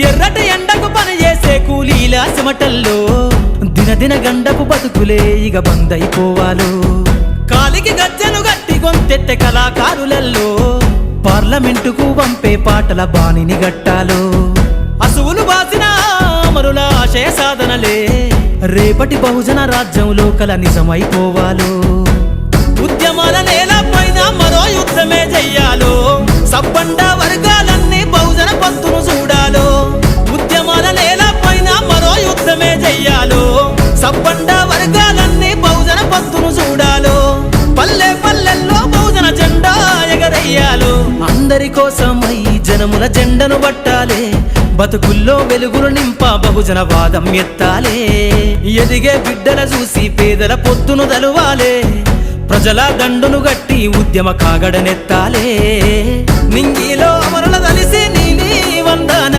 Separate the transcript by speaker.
Speaker 1: ఎర్రటి ఎండకు పని చేసే కూలీల చెమటల్లో దినదిన గండపు బతుకులే ఇక బందైపోవాలో కాలికి గజ్జెను గట్టి గొంతెత్తె కళాకారులల్లో పార్లమెంటుకు పంపే పాటల బాణిని గట్టాలో అసువులు బాసిన అమరుల ఆశయ సాధనలే రేపటి బహుజన రాజ్యంలో కల నిజమైపోవాలో ఉద్యమాల నేల పైన మరో యుద్ధమే చెయ్యాలో సబ్బండ వర్గాలన్నీ బహుజన పంతును చూడాలో ఉద్యమాల నేల పైన మరో యుద్ధమే చెయ్యాలో సబ్బండ వర్గాలన్నీ బహుజన పంతును చూడాలో పల్లె పల్లెల్లో బహుజన జెండా ఎగరయ్యాలో అందరి కోసమై జనముల జెండను పట్టాలే బతుకుల్లో వెలుగులు నింప బహుజన వాదం ఎత్తాలే ఎదిగే బిడ్డల చూసి పేదల పొత్తును దలువాలే ప్రజల దండును గట్టి ఉద్యమ కాగడనెత్తాలే నింగిలో అమరుల దలిసి నీలి వందన